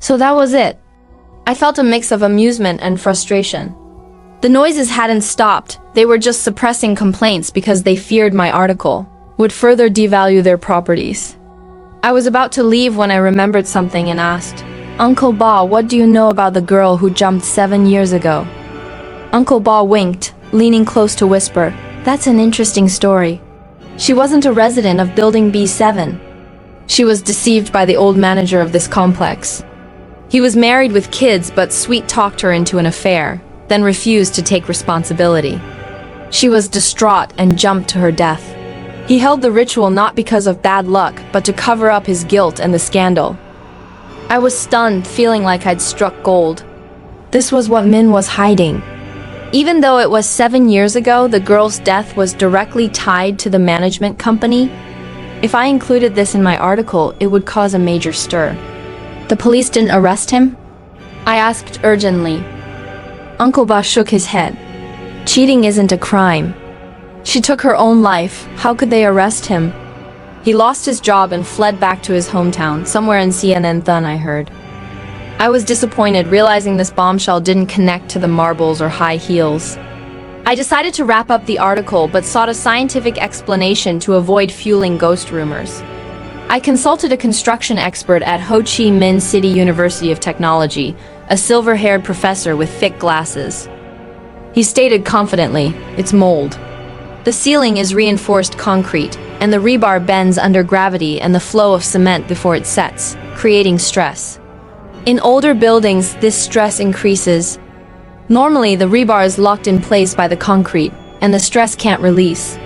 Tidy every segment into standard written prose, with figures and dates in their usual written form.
So that was it. I felt a mix of amusement and frustration. The noises hadn't stopped, they were just suppressing complaints because they feared my article would further devalue their properties. I was about to leave when I remembered something and asked, "Uncle Ba, what do you know about the girl who jumped 7 years ago?" Uncle Ba winked, leaning close to whisper, "That's an interesting story. She wasn't a resident of Building B7. She was deceived by the old manager of this complex. He was married with kids but sweet-talked her into an affair, then refused to take responsibility. She was distraught and jumped to her death. He held the ritual not because of bad luck, but to cover up his guilt and the scandal." I was stunned, feeling like I'd struck gold. This was what Min was hiding. Even though it was 7 years ago, the girl's death was directly tied to the management company. If I included this in my article, it would cause a major stir. "The police didn't arrest him?" I asked urgently. Uncle Ba shook his head. "Cheating isn't a crime. She took her own life. How could they arrest him? He lost his job and fled back to his hometown, somewhere in Thun, I heard." I was disappointed, realizing this bombshell didn't connect to the marbles or high heels. I decided to wrap up the article, but sought a scientific explanation to avoid fueling ghost rumors. I consulted a construction expert at Ho Chi Minh City University of Technology, a silver-haired professor with thick glasses. He stated confidently, "It's mold. The ceiling is reinforced concrete, and the rebar bends under gravity and the flow of cement before it sets, creating stress. In older buildings, this stress increases. Normally, the rebar is locked in place by the concrete, and the stress can't release.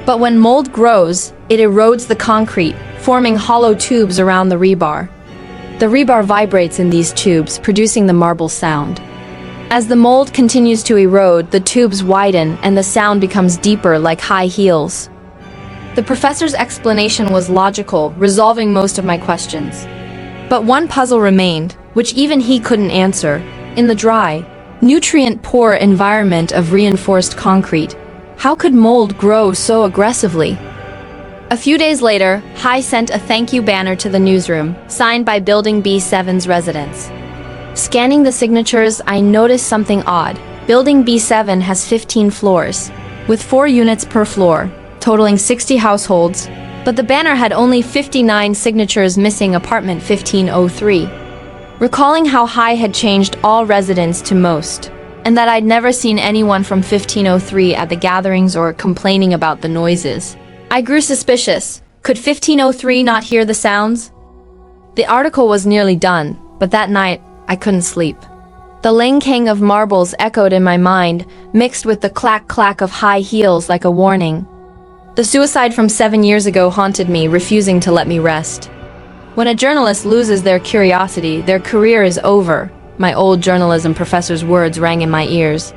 But when mold grows, it erodes the concrete, forming hollow tubes around the rebar. The rebar vibrates in these tubes, producing the marble sound. As the mold continues to erode, the tubes widen and the sound becomes deeper, like high heels." The professor's explanation was logical, resolving most of my questions. But one puzzle remained, which even he couldn't answer. In the dry, nutrient-poor environment of reinforced concrete, how could mold grow so aggressively? A few days later, Hai sent a thank you banner to the newsroom, signed by Building B7's residents. Scanning the signatures, I noticed something odd. Building B7 has 15 floors, with 4 units per floor, totaling 60 households, but the banner had only 59 signatures, missing apartment 1503. Recalling how Hai had changed all residents to most, and that I'd never seen anyone from 1503 at the gatherings or complaining about the noises, I grew suspicious. Could 1503 not hear the sounds? The article was nearly done, but that night, I couldn't sleep. The Leng Keng of marbles echoed in my mind, mixed with the clack-clack of high heels like a warning. The suicide from 7 years ago haunted me, refusing to let me rest. When a journalist loses their curiosity, their career is over. My old journalism professor's words rang in my ears.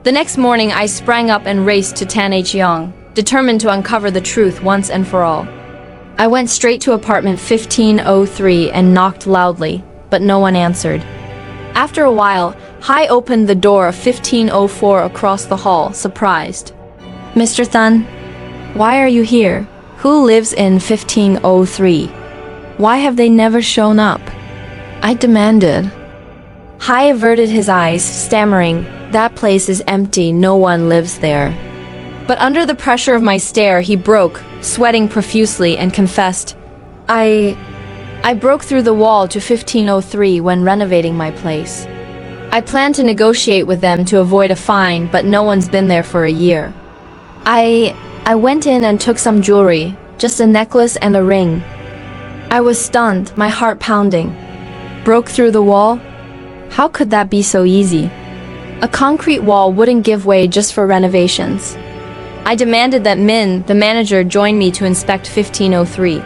The next morning, I sprang up and raced to Tanhechiang, determined to uncover the truth once and for all. I went straight to apartment 1503 and knocked loudly, but no one answered. After a while, Hai opened the door of 1504 across the hall, surprised. "Mr. Thun, why are you here? Who lives in 1503? Why have they never shown up?" I demanded. Hai averted his eyes, stammering, "That place is empty, no one lives there." But under the pressure of my stare, he broke, sweating profusely, and confessed, I broke through the wall to 1503 when renovating my place. I planned to negotiate with them to avoid a fine, but no one's been there for a year. I went in and took some jewelry, just a necklace and a ring. I was stunned, my heart pounding. Broke through the wall? How could that be so easy? A concrete wall wouldn't give way just for renovations. I demanded that Min, the manager, join me to inspect 1503.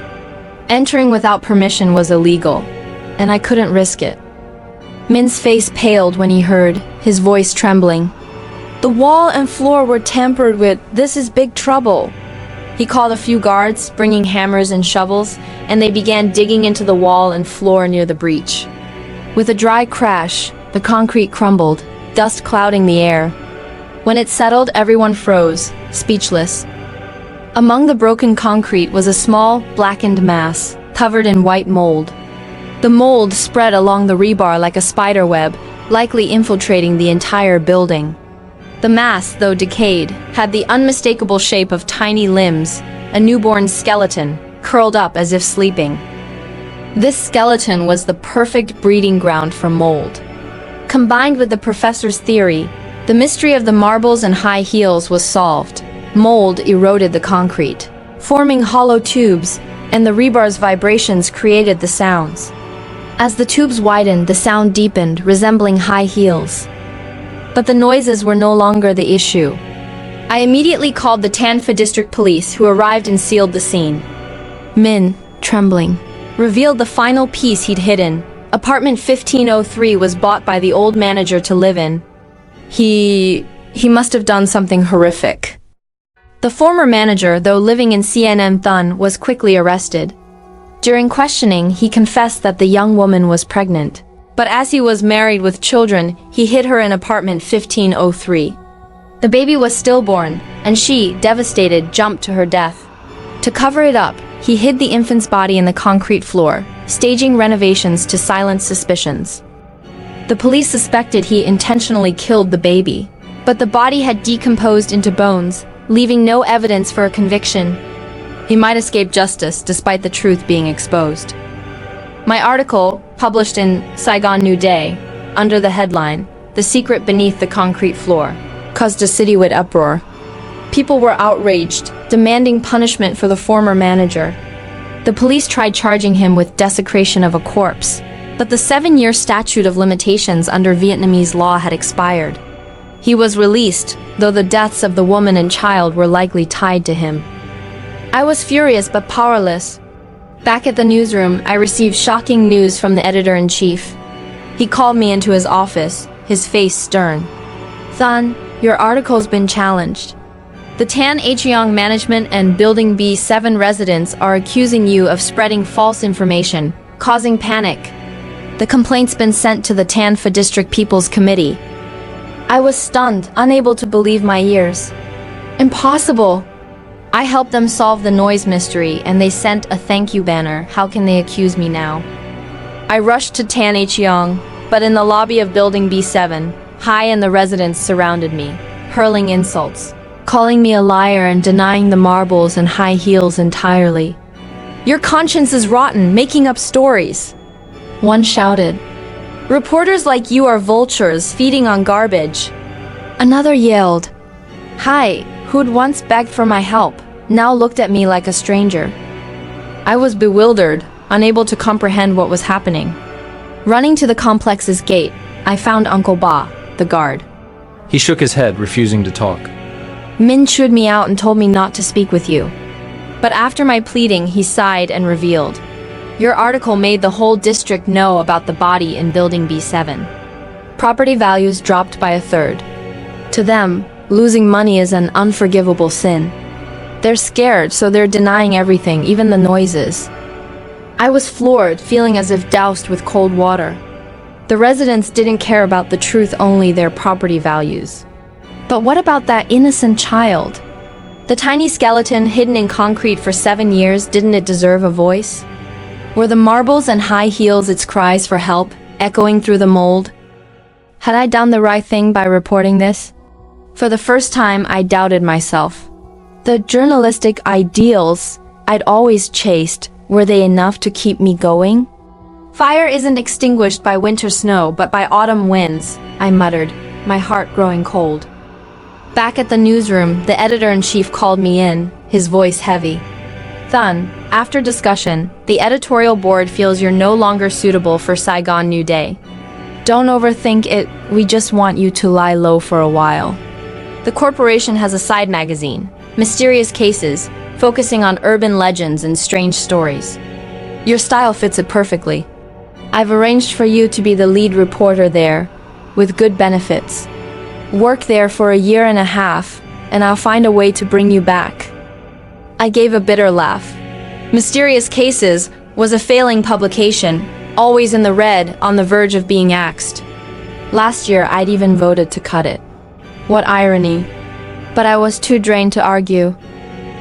Entering without permission was illegal, and I couldn't risk it. Min's face paled when he heard, his voice trembling. "The wall and floor were tampered with. This is big trouble." He called a few guards, bringing hammers and shovels, and they began digging into the wall and floor near the breach. With a dry crash, the concrete crumbled, dust clouding the air. When it settled, everyone froze, speechless. Among the broken concrete was a small, blackened mass, covered in white mold. The mold spread along the rebar like a spider web, likely infiltrating the entire building. The mass, though decayed, had the unmistakable shape of tiny limbs, a newborn skeleton, curled up as if sleeping. This skeleton was the perfect breeding ground for mold. Combined with the professor's theory, the mystery of the marbles and high heels was solved. Mold eroded the concrete, forming hollow tubes, and the rebar's vibrations created the sounds. As the tubes widened, the sound deepened, resembling high heels. But the noises were no longer the issue. I immediately called the Tân Phú District police, who arrived and sealed the scene. Min, trembling, revealed the final piece he'd hidden. Apartment 1503 was bought by the old manager to live in. He must have done something horrific. The former manager, though living in CNM Thun, was quickly arrested. During questioning, he confessed that the young woman was pregnant. But as he was married with children, he hid her in apartment 1503. The baby was stillborn, and she, devastated, jumped to her death. To cover it up, he hid the infant's body in the concrete floor, staging renovations to silence suspicions. The police suspected he intentionally killed the baby, but the body had decomposed into bones, leaving no evidence for a conviction. He might escape justice despite the truth being exposed. My article, published in Saigon New Day, under the headline, "The Secret Beneath the Concrete Floor," caused a citywide uproar. People were outraged, demanding punishment for the former manager. The police tried charging him with desecration of a corpse, but the 7-year statute of limitations under Vietnamese law had expired. He was released, though the deaths of the woman and child were likely tied to him. I was furious but powerless. Back at the newsroom, I received shocking news from the editor-in-chief. He called me into his office, his face stern. "Thun, your article's been challenged. The Tân Hương management and Building B7 residents are accusing you of spreading false information, causing panic. The complaint's been sent to the Tân Phú District People's Committee." I was stunned, unable to believe my ears. Impossible! I helped them solve the noise mystery, and they sent a thank you banner. How can they accuse me now? I rushed to Tân Hương, but in the lobby of Building B7, Hai and the residents surrounded me, hurling insults, calling me a liar and denying the marbles and high heels entirely. "Your conscience is rotten, making up stories," one shouted. "Reporters like you are vultures feeding on garbage." Another yelled. Hai, who'd once begged for my help, now looked at me like a stranger. I was bewildered, unable to comprehend what was happening. Running to the complex's gate, I found Uncle Ba, the guard. He shook his head, refusing to talk. "Min chewed me out and told me not to speak with you." But after my pleading, he sighed and revealed. "Your article made the whole district know about the body in Building B7. Property values dropped by a third. To them, losing money is an unforgivable sin. They're scared, so they're denying everything, even the noises." I was floored, feeling as if doused with cold water. The residents didn't care about the truth, only their property values. But what about that innocent child? The tiny skeleton hidden in concrete for 7 years, didn't it deserve a voice? Were the marbles and high heels its cries for help, echoing through the mold? Had I done the right thing by reporting this? For the first time, I doubted myself. The journalistic ideals I'd always chased, were they enough to keep me going? "Fire isn't extinguished by winter snow, but by autumn winds," I muttered, my heart growing cold. Back at the newsroom, the editor-in-chief called me in, his voice heavy. "Thun, after discussion, the editorial board feels you're no longer suitable for Saigon New Day. Don't overthink it, we just want you to lie low for a while. The corporation has a side magazine, Mysterious Cases, focusing on urban legends and strange stories. Your style fits it perfectly. I've arranged for you to be the lead reporter there, with good benefits. Work there for 1.5 years, and I'll find a way to bring you back." I gave a bitter laugh. Mysterious Cases was a failing publication, always in the red, on the verge of being axed. Last year, I'd even voted to cut it. What irony. But I was too drained to argue.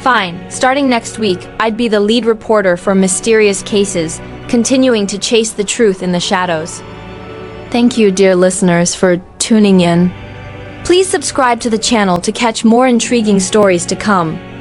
"Fine, starting next week, I'd be the lead reporter for Mysterious Cases, continuing to chase the truth in the shadows. Thank you, dear listeners, for tuning in. Please subscribe to the channel to catch more intriguing stories to come.